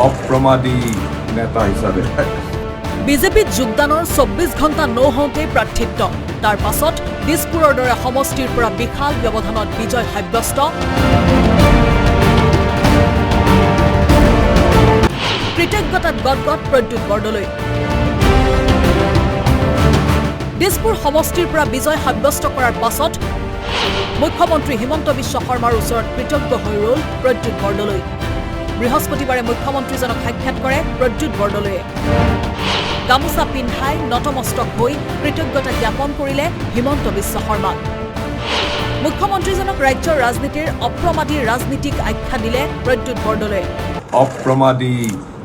অপ্ৰমাদী নেতা হিসাবে বিজেপিত যোগদানৰ ২৪ ঘণ্টা নহওঁতে প্ৰাৰ্থিত্ব তাৰ পাছত দিছপুৰৰ দৰে সমষ্টিৰ পৰা বিশাল ব্যৱধানত বিজয় সাব্যস্ত কৃতজ্ঞতাত গদগদ প্ৰদ্যুৎ বৰদলৈ দিছপুৰ সমষ্টিৰ পৰা বিজয় সাব্যস্ত কৰাৰ পাছত মুখ্যমন্ত্ৰী হিমন্ত বিশ্ব শৰ্মাৰ ওচৰত কৃতজ্ঞ হৈ ৰল প্ৰদ্যুৎ বৰদলৈ বৃহস্পতিবাৰে মুখ্যমন্ত্ৰীজনক সাক্ষাৎ কৰে প্ৰদ্যুৎ বৰদলৈয়ে গামোচা পিন্ধাই নতমস্তক হৈ কৃতজ্ঞতা জ্ঞাপন কৰিলে হিমন্ত বিশ্ব শৰ্মাক মুখ্যমন্ত্ৰীজনক ৰাজ্যৰ ৰাজনীতিৰ অপ্ৰমাদী ৰাজনীতিক আখ্যা দিলে প্ৰদ্যুৎ বৰদলৈয়ে অপ্ৰমাদী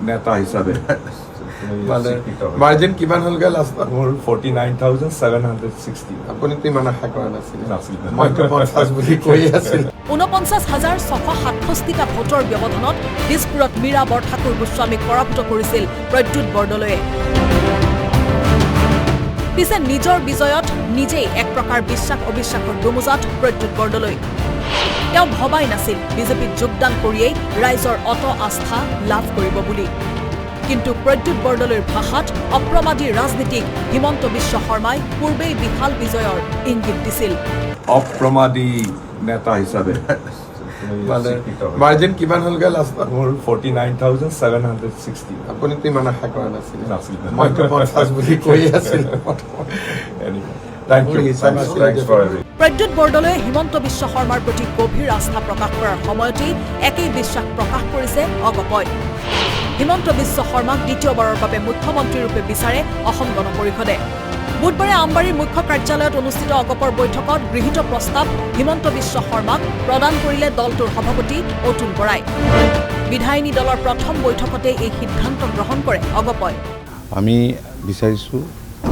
নেতা হিসাবে মাৰ্জিন কিমান হ'লগে লাষ্ট মোৰ 49,760 আপুনি তো ইমান আশা কৰা নাছিল মইতো 50 বুলি কৈ আছিল 49,667টা ভোটৰ ব্যৱধানত দিছপুৰত মীৰা বৰঠাকুৰ গোস্বামীক পৰাভূত কৰিছিল প্ৰদ্যুৎ বৰদলৈয়ে পিছে নিজৰ বিজয়ত নিজেই এক প্ৰকাৰ বিশ্বাস অবিশ্বাসৰ দুমোজাত প্ৰদ্যুৎ বৰদলৈ তেওঁ ভবাই নাছিল বিজেপিত যোগদান কৰিয়েই ৰাইজৰ অত আস্থা লাভ কৰিব বুলি কিন্তু প্ৰদ্যুৎ বৰদলৈৰ ভাষাত অপ্ৰমাদী ৰাজনীতিক হিমন্ত বিশ্ব শৰ্মাই পূৰ্বেই বিশাল বিজয়ৰ ইংগিত দিছিল অপ্ৰমাদী নেতা হিসাবে মাৰ্জিন কিমান হ'লগে লাষ্ট মোৰ 49,760 আপুনি তো ইমান আশা কৰা নাছিল মইতো 50 বুলি কৈ আছিল Thank you. Thanks for everything. Pradyut বৰদলৈয়ে হিমন্ত বিশ্ব শৰ্মাৰ প্ৰতি গভীৰ আস্থা প্ৰকাশ কৰাৰ সময়তেই একেই বিশ্বাস প্ৰকাশ কৰিছে অগপই হিমন্ত বিশ্ব শৰ্মাক দ্বিতীয়বাৰৰ বাবে মুখ্যমন্ত্ৰীৰূপে বিচাৰে অসম গণ পৰিষদে বুধবাৰে আমবাৰীৰ মুখ্য কাৰ্যালয়ত অনুষ্ঠিত অগপৰ বৈঠকত গৃহীত প্ৰস্তাৱ হিমন্ত বিশ্ব শৰ্মাক প্ৰদান কৰিলে দলটোৰ সভাপতি অতুল বৰাই বিধায়িনী দলৰ প্ৰথম বৈঠকতে এই সিদ্ধান্ত গ্ৰহণ কৰে অগপই আমি বিচাৰিছোঁ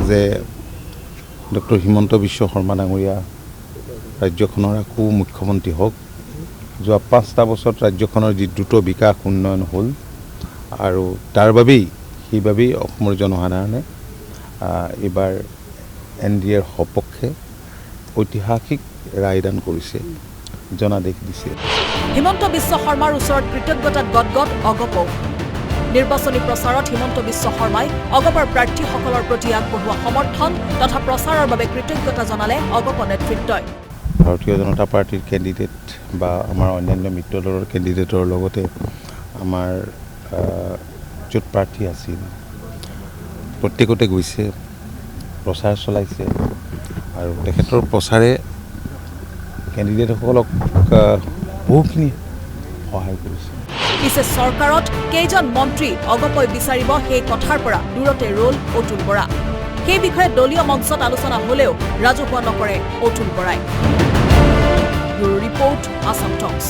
যে ডক্টৰ হিমন্ত বিশ্ব শৰ্মা ডাঙৰীয়া ৰাজ্যখনৰ আকৌ মুখ্যমন্ত্ৰী হওক যোৱা ৫টা বছৰত ৰাজ্যখনৰ যি দ্ৰুত বিকাশ উন্নয়ন হ'ল আৰু তাৰ বাবেই সেইবাবেই অসমৰ জনসাধাৰণে এইবাৰ NDAৰ সপক্ষে ঐতিহাসিক ৰায়দান কৰিছে জনাদেশ দিছে হিমন্ত বিশ্ব শৰ্মাৰ ওচৰত কৃতজ্ঞতাত গদগদ অগপ নিৰ্বাচনী প্ৰচাৰত হিমন্ত বিশ্ব শৰ্মাই অগপৰ প্ৰাৰ্থীসকলৰ প্ৰতি আগবঢ়োৱা সমৰ্থন তথা প্ৰচাৰৰ বাবে কৃতজ্ঞতা জনালে অগপ নেতৃত্বই ভাৰতীয় জনতা পাৰ্টিৰ কেণ্ডিডেট বা আমাৰ অন্যান্য মিত্ৰ দলৰ কেণ্ডিডেটৰ লগতে আমাৰ য'ত প্ৰাৰ্থী আছিল প্ৰত্যেকতে গৈছে প্ৰচাৰ চলাইছে আৰু তেখেতৰ প্ৰচাৰে কেণ্ডিডেটসকলক বহুখিনি সহায় কৰিছে পিছে চৰকাৰত কেইজন মন্ত্ৰী অগপই বিচাৰিব সেই কথাৰ পৰা দূৰতে ৰল অতুল বৰা সেই বিষয়ে দলীয় মঞ্চত আলোচনা হলেও ৰাজহুৱা নকৰে অতুল বৰাই ৰিপৰ্ট আসাম টক্স